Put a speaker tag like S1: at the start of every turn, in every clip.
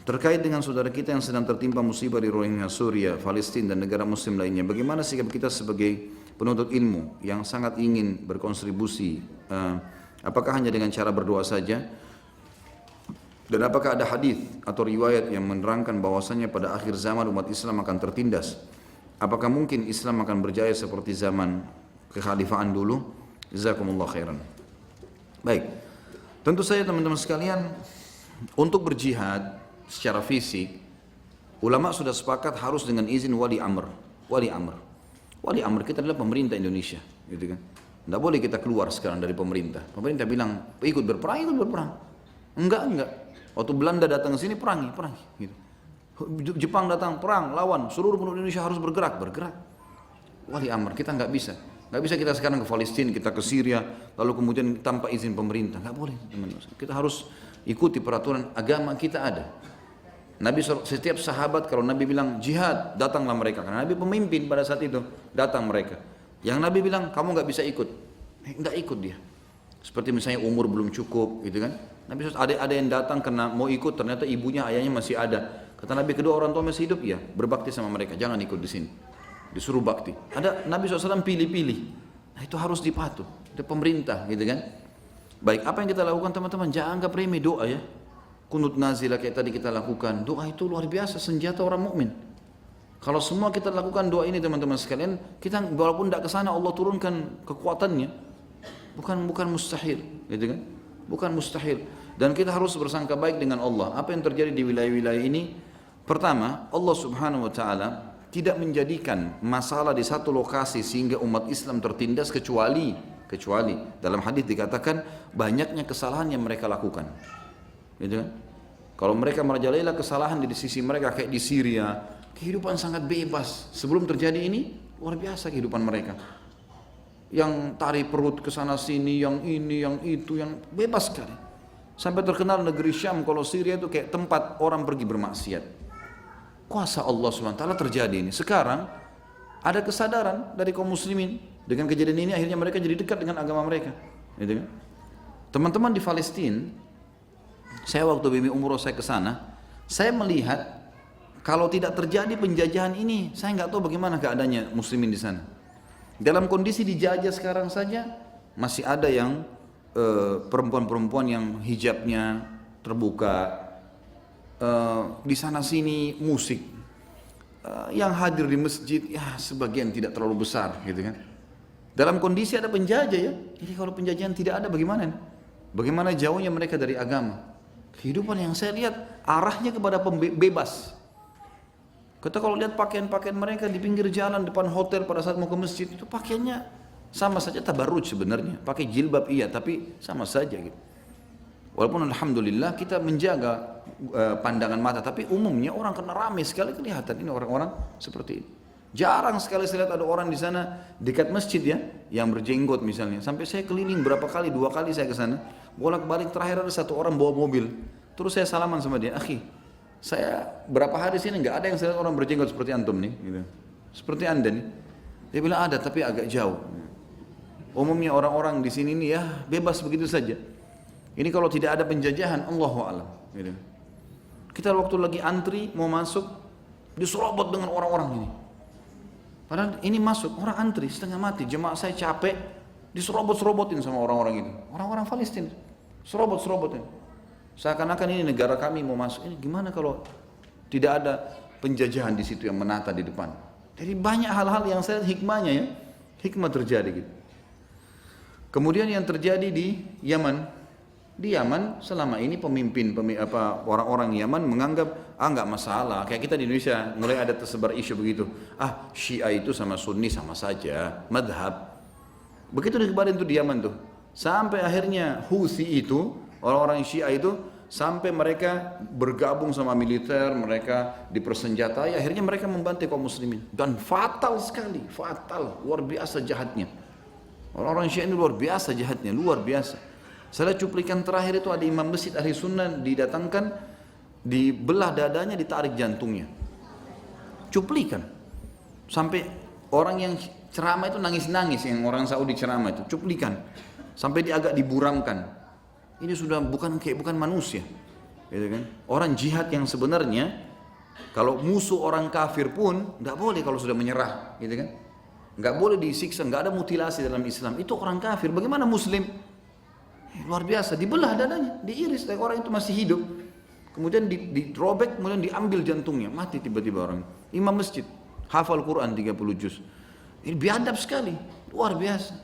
S1: Terkait dengan saudara kita yang sedang tertimpa musibah di Rohingya, Suriah, Palestina dan negara muslim lainnya, bagaimana sikap kita sebagai penuntut ilmu yang sangat ingin berkontribusi? Apakah hanya dengan cara berdoa saja? Dan apakah ada hadis atau riwayat yang menerangkan bahwasanya pada akhir zaman umat Islam akan tertindas? Apakah mungkin Islam akan berjaya seperti zaman kekhalifahan dulu? Jazakumullah khairan. Baik, tentu saja teman-teman sekalian, untuk berjihad secara fisik, ulama sudah sepakat harus dengan izin wali amr. Wali amr. Wali amr kita adalah pemerintah Indonesia, gitu kan? Tidak boleh kita keluar sekarang dari pemerintah. Pemerintah bilang ikut berperang, Enggak. Waktu Belanda datang ke sini perangi, gitu. Jepang datang perang, lawan, seluruh penduduk Indonesia harus bergerak. Wali amr, kita nggak bisa kita sekarang ke Palestina, kita ke Syria, lalu kemudian tanpa izin pemerintah, nggak boleh teman-teman. Kita harus ikuti peraturan agama kita ada. Nabi setiap sahabat kalau Nabi bilang jihad, datanglah mereka, karena Nabi pemimpin pada saat itu, datang mereka. Yang Nabi bilang kamu nggak bisa ikut, nggak ikut dia. Seperti misalnya umur belum cukup, gitu kan? Nabi ada yang datang karena mau ikut, ternyata ibunya ayahnya masih ada. Kata Nabi, kedua orang tua masih hidup, ya berbakti sama mereka, jangan ikut di sini. Disuruh bakti. Ada Nabi SAW pilih-pilih. Nah itu harus dipatuh. Itu pemerintah, gitu kan? Baik, apa yang kita lakukan teman-teman? Jangan anggap remeh doa ya. Kunut nazilah kayak tadi kita lakukan. Doa itu luar biasa, senjata orang mukmin. Kalau semua kita lakukan doa ini teman-teman sekalian, kita walaupun tidak ke sana Allah turunkan kekuatannya. Bukan mustahil, gitu kan? Bukan mustahil. Dan kita harus bersangka baik dengan Allah. Apa yang terjadi di wilayah-wilayah ini? Pertama, Allah Subhanahu wa taala tidak menjadikan masalah di satu lokasi sehingga umat Islam tertindas kecuali dalam hadis dikatakan banyaknya kesalahan yang mereka lakukan. Gitu kan? Kalau mereka merajalela kesalahan di sisi mereka kayak di Syria, kehidupan sangat bebas. Sebelum terjadi ini, luar biasa kehidupan mereka. Yang tarik perut ke sana sini, yang ini, yang itu, yang bebas sekali. Sampai terkenal negeri Syam kalau Syria itu kayak tempat orang pergi bermaksiat. Kuasa Allah SWT terjadi ini. Sekarang ada kesadaran dari kaum muslimin. Dengan kejadian ini akhirnya mereka jadi dekat dengan agama mereka. Gitu kan? Teman-teman di Palestina, saya waktu bimbing umroh saya ke sana, saya melihat kalau tidak terjadi penjajahan ini, saya nggak tahu bagaimana keadaannya muslimin di sana. Dalam kondisi dijajah sekarang saja, masih ada yang perempuan-perempuan yang hijabnya terbuka, di sana sini musik, yang hadir di masjid ya sebagian tidak terlalu besar, gitu kan. Dalam kondisi ada penjajah ya. Jadi kalau penjajahan tidak ada bagaimana? Bagaimana jauhnya mereka dari agama? Kehidupan yang saya lihat arahnya kepada bebas. Kita kalau lihat pakaian-pakaian mereka di pinggir jalan depan hotel pada saat mau ke masjid, itu pakaiannya sama saja tabarruj sebenarnya. Pakai jilbab iya, tapi sama saja gitu. Walaupun alhamdulillah kita menjaga pandangan mata, tapi umumnya orang kena ramai sekali kelihatan ini orang-orang seperti ini. Jarang sekali saya lihat ada orang di sana dekat masjid ya, yang berjenggot misalnya. Sampai saya keliling berapa kali, 2 kali saya ke sana, bolak-balik. Terakhir ada satu orang bawa mobil, terus saya salaman sama dia, akhi, saya berapa hari sini nggak ada yang saya lihat orang berjenggot seperti antum nih, gitu. Seperti anda nih. Dia bilang ada tapi agak jauh. Umumnya orang-orang di sini nih ya bebas begitu saja. Ini kalau tidak ada penjajahan, Allahu a'lam. Gitu. Kita waktu lagi antri mau masuk, diserobot dengan orang-orang ini. Padahal ini masuk, orang antri setengah mati, jemaah saya capek, diserobot-serobotin sama orang-orang itu. Orang-orang Palestina, serobot-serobotin. Seakan-akan ini negara kami mau masuk. Ini gimana kalau tidak ada penjajahan di situ yang menata di depan? Jadi banyak hal-hal yang saya lihat hikmahnya ya, hikmah terjadi gitu. Kemudian yang terjadi di Yaman. Di Yaman selama ini orang-orang Yaman menganggap nggak masalah, kayak kita di Indonesia mulai ada tersebar isu begitu, Syiah itu sama Sunni sama saja, madhab. Begitu kemarin tuh di Yaman tuh, sampai akhirnya Houthi itu, orang-orang Syiah itu, sampai mereka bergabung sama militer, mereka dipersenjatai, akhirnya mereka membantai kaum muslimin, dan fatal sekali, fatal, luar biasa jahatnya. Orang-orang Syiah ini luar biasa jahatnya, luar biasa. Saya cuplikan terakhir itu ada imam masjid ahli sunnah didatangkan, dibelah dadanya, ditarik jantungnya. Cuplikan. Sampai orang yang ceramah itu nangis-nangis, yang orang Saudi ceramah itu, cuplikan. Sampai dia agak diburamkan. Ini sudah bukan manusia. gitu kan? Orang jihad yang sebenarnya kalau musuh orang kafir pun nggak boleh kalau sudah menyerah, gitu kan? Nggak boleh disiksa, nggak ada mutilasi dalam Islam. Itu orang kafir. Bagaimana Muslim? Luar biasa, dibelah dadanya, diiris, orang itu masih hidup. Kemudian dirobek, kemudian diambil jantungnya, mati tiba-tiba orang. Imam masjid, hafal Quran 30 juz. Ini biadab sekali, luar biasa.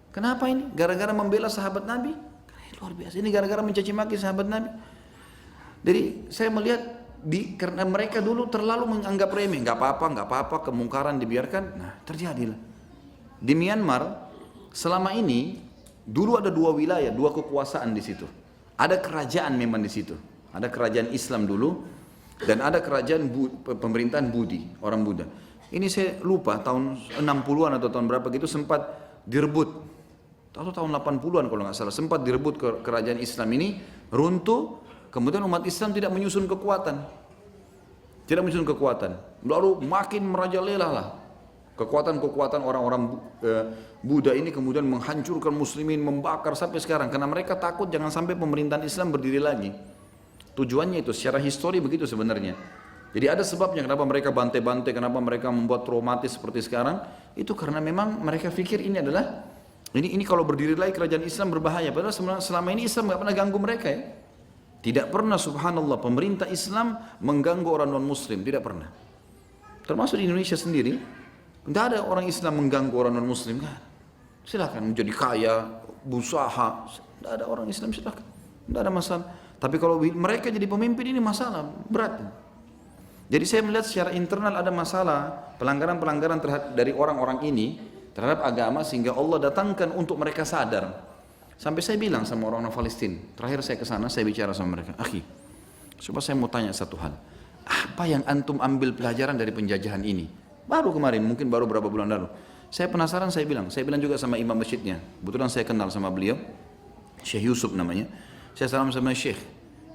S1: Kenapa ini? Gara-gara membela sahabat Nabi? Luar biasa. Ini gara-gara mencaci maki sahabat Nabi. Jadi saya melihat karena mereka dulu terlalu menganggap remeh, nggak apa-apa, kemungkaran dibiarkan. Nah, terjadilah. Di Myanmar selama ini dulu ada dua wilayah, dua kekuasaan di situ. Ada kerajaan memang di situ. Ada kerajaan Islam dulu dan ada kerajaan pemerintahan Budi, orang Buddha. Ini saya lupa tahun 60-an atau tahun berapa gitu sempat direbut. Atau tahun 80-an kalau nggak salah sempat direbut kerajaan Islam ini runtuh. Kemudian umat Islam tidak menyusun kekuatan. Tidak menyusun kekuatan. Lalu makin merajalela lah. Kekuatan-kekuatan orang-orang Buddha ini kemudian menghancurkan muslimin, membakar sampai sekarang. Karena mereka takut jangan sampai pemerintahan Islam berdiri lagi. Tujuannya itu, secara histori begitu sebenarnya. Jadi ada sebabnya kenapa mereka bantai-bantai, kenapa mereka membuat traumatis seperti sekarang. Itu karena memang mereka pikir ini adalah, ini kalau berdiri lagi kerajaan Islam berbahaya. Padahal selama ini Islam nggak pernah ganggu mereka ya. Tidak pernah subhanallah pemerintah Islam mengganggu orang non-muslim, tidak pernah. Termasuk di Indonesia sendiri, tidak ada orang Islam mengganggu orang non-muslim. Kan? Silakan menjadi kaya, berusaha, tidak ada orang Islam silakan, tidak ada masalah. Tapi kalau mereka jadi pemimpin ini masalah berat. Jadi saya melihat secara internal ada masalah pelanggaran-pelanggaran dari orang-orang ini terhadap agama sehingga Allah datangkan untuk mereka sadar. Sampai saya bilang sama orang-orang Palestina, terakhir saya ke sana saya bicara sama mereka, akhi, coba saya mau tanya satu hal, apa yang antum ambil pelajaran dari penjajahan ini? Baru kemarin, mungkin baru berapa bulan lalu. Saya penasaran, saya bilang juga sama imam masjidnya, kebetulan saya kenal sama beliau, Syekh Yusuf namanya. Saya salam sama Syekh,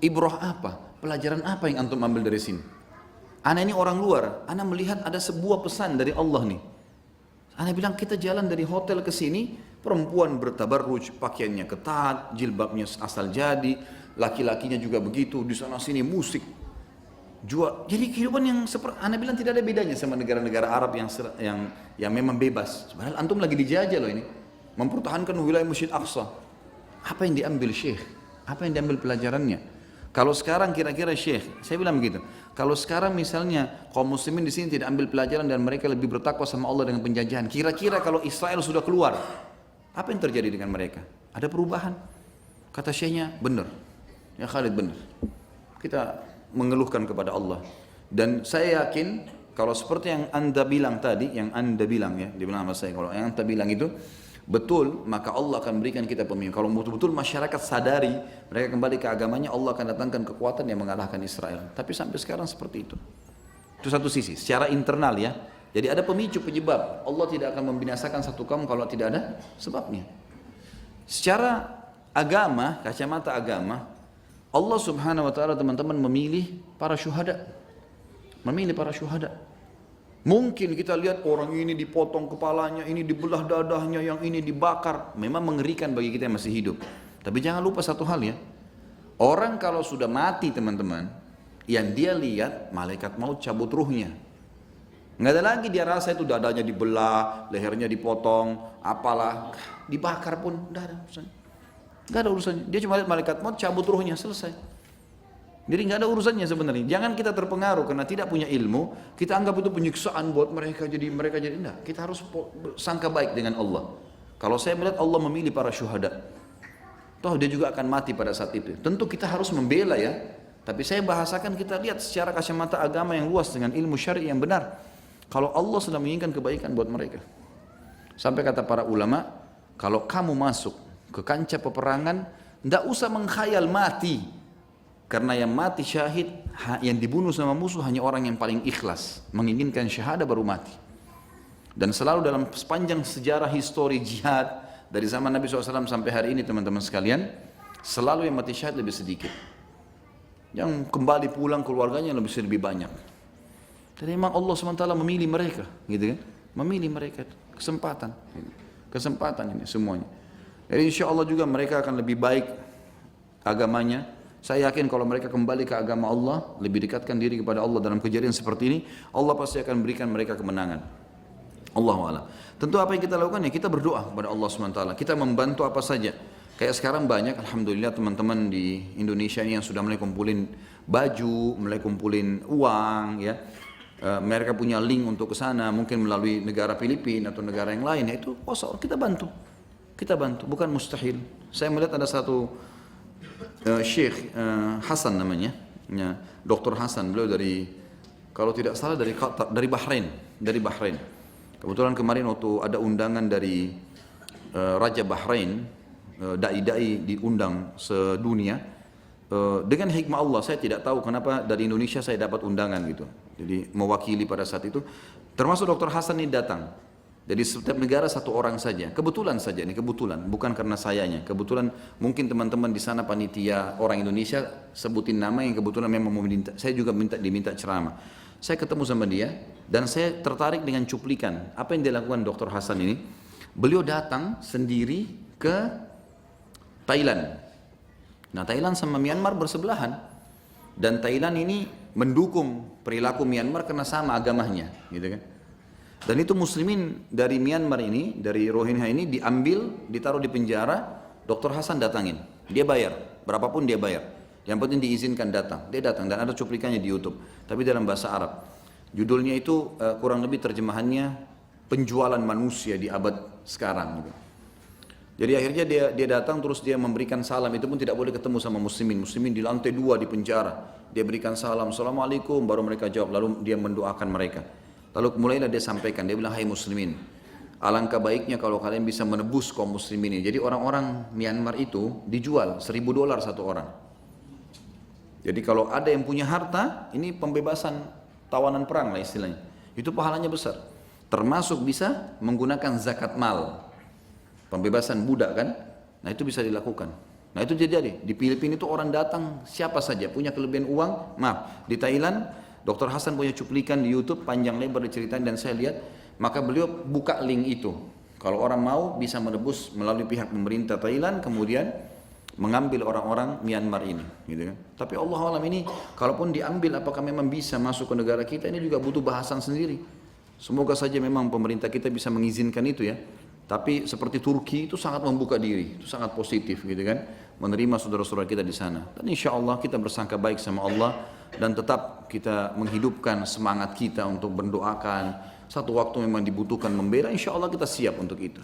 S1: ibrah apa? Pelajaran apa yang antum ambil dari sini? Ana ini orang luar, ana melihat ada sebuah pesan dari Allah nih. Ana bilang kita jalan dari hotel ke sini, perempuan bertabarruj, pakaiannya ketat, jilbabnya asal jadi, laki-lakinya juga begitu, di sana sini musik. Jadi kehidupan yang seperti ana bilang tidak ada bedanya sama negara-negara Arab yang memang bebas. Padahal antum lagi dijajah loh ini, mempertahankan wilayah Masjid Aqsa. Apa yang diambil Syekh? Apa yang diambil pelajarannya? Kalau sekarang kira-kira Syekh, saya bilang begitu. Kalau sekarang misalnya kaum muslimin di sini tidak ambil pelajaran dan mereka lebih bertakwa sama Allah dengan penjajahan, kira-kira kalau Israel sudah keluar, apa yang terjadi dengan mereka? Ada perubahan? Kata Syekhnya, benar. Ya Khalid benar. Kita mengeluhkan kepada Allah. Dan saya yakin kalau seperti yang anda bilang tadi, yang anda bilang ya, dibilang sama saya, kalau yang anda bilang itu betul, maka Allah akan berikan kita pemimpin. Kalau betul-betul masyarakat sadari, mereka kembali ke agamanya, Allah akan datangkan kekuatan yang mengalahkan Israel. Tapi sampai sekarang seperti itu. Itu satu sisi, secara internal ya. Jadi ada pemicu penyebab. Allah tidak akan membinasakan satu kaum kalau tidak ada sebabnya. Secara agama, kacamata agama, Allah subhanahu wa ta'ala teman-teman memilih para syuhada. Memilih para syuhada. Mungkin kita lihat orang ini dipotong kepalanya, ini dibelah dadahnya, yang ini dibakar. Memang mengerikan bagi kita yang masih hidup. Tapi jangan lupa satu hal ya. Orang kalau sudah mati teman-teman, yang dia lihat malaikat maut cabut ruhnya. Nggak ada lagi dia rasa itu dadanya dibelah, lehernya dipotong, apalah, dibakar pun, nggak ada urusannya. Nggak ada urusannya. Dia cuma lihat malaikat maut cabut ruhnya, selesai. Jadi nggak ada urusannya sebenarnya. Jangan kita terpengaruh karena tidak punya ilmu. Kita anggap itu penyiksaan buat mereka jadi enggak. Kita harus sangka baik dengan Allah. Kalau saya melihat Allah memilih para syuhada, toh dia juga akan mati pada saat itu. Tentu kita harus membela ya. Tapi saya bahasakan kita lihat secara kacamata agama yang luas dengan ilmu syar'i yang benar. Kalau Allah sudah menginginkan kebaikan buat mereka. Sampai kata para ulama, kalau kamu masuk ke kancah peperangan, tidak usah mengkhayal mati. Karena yang mati syahid, yang dibunuh sama musuh hanya orang yang paling ikhlas. Menginginkan syahadah baru mati. Dan selalu dalam sepanjang sejarah histori jihad, dari zaman Nabi SAW sampai hari ini teman-teman sekalian, selalu yang mati syahid lebih sedikit. Yang kembali pulang keluarganya lebih banyak. Jadi memang Allah SWT memilih mereka, gitu kan? Memilih mereka, kesempatan ini semuanya. Jadi insya Allah juga mereka akan lebih baik agamanya, Saya yakin kalau mereka kembali ke agama Allah, lebih dekatkan diri kepada Allah dalam kejadian seperti ini, Allah pasti akan berikan mereka kemenangan. Allahu a'lam. Tentu apa yang kita lakukan ya kita berdoa kepada Allah SWT. Kita membantu apa saja. Kayak sekarang banyak alhamdulillah teman-teman di Indonesia ini yang sudah mulai kumpulin baju, mulai kumpulin uang ya. Mereka punya link untuk ke sana, mungkin melalui negara Filipina atau negara yang lain, itu kita bantu. Kita bantu, bukan mustahil. Saya melihat ada satu Syekh Hasan namanya, ya, Dr. Hasan, beliau dari, kalau tidak salah dari Qatar, dari Bahrain. Kebetulan kemarin waktu ada undangan dari Raja Bahrain, dai-dai diundang sedunia, dengan hikmah Allah, saya tidak tahu kenapa dari Indonesia saya dapat undangan gitu. Jadi mewakili pada saat itu, termasuk Dr. Hasan ini datang. Jadi setiap negara satu orang saja, kebetulan saja, ini kebetulan, bukan karena sayanya, kebetulan mungkin teman-teman di sana panitia orang Indonesia sebutin nama yang kebetulan memang mau diminta, saya juga diminta ceramah. Saya ketemu sama dia dan saya tertarik dengan cuplikan apa yang dilakukan Dr. Hasan ini. Beliau datang sendiri ke Thailand. Nah, Thailand sama Myanmar bersebelahan dan Thailand ini mendukung perilaku Myanmar karena sama agamanya, gitu kan. Dan itu muslimin dari Myanmar ini, dari Rohingya ini diambil, ditaruh di penjara, Dr. Hasan datangin. Dia bayar, berapapun dia bayar. Yang penting diizinkan datang. Dia datang dan ada cuplikannya di YouTube, tapi dalam bahasa Arab. Judulnya itu kurang lebih terjemahannya penjualan manusia di abad sekarang. Gitu. Jadi akhirnya dia datang terus dia memberikan salam, itu pun tidak boleh ketemu sama muslimin. Muslimin di lantai 2 di penjara. Dia berikan salam, assalamualaikum, baru mereka jawab, lalu dia mendoakan mereka. Lalu mulailah dia sampaikan, dia bilang, hai muslimin, alangkah baiknya kalau kalian bisa menebus kaum muslimin ini. Jadi orang-orang Myanmar itu dijual $1.000 satu orang. Jadi kalau ada yang punya harta, ini pembebasan tawanan perang lah istilahnya. Itu pahalanya besar. Termasuk bisa menggunakan zakat mal. Pembebasan budak kan. Nah itu bisa dilakukan. Nah itu jadi di Filipina itu orang datang siapa saja punya kelebihan uang. Maaf, di Thailand Dr. Hasan punya cuplikan di YouTube panjang lebar diceritain dan saya lihat, maka beliau buka link itu. Kalau orang mau bisa menebus melalui pihak pemerintah Thailand, kemudian mengambil orang-orang Myanmar ini, gitu kan. Tapi Allah alam ini, kalaupun diambil, apakah memang bisa masuk ke negara kita, ini juga butuh bahasan sendiri. Semoga saja memang pemerintah kita bisa mengizinkan itu ya. Tapi seperti Turki itu sangat membuka diri, itu sangat positif, gitu kan, menerima saudara-saudara kita di sana. Dan insya Allah kita bersangka baik sama Allah dan tetap kita menghidupkan semangat kita untuk mendoakan. Satu waktu memang dibutuhkan membela, insya Allah kita siap untuk itu.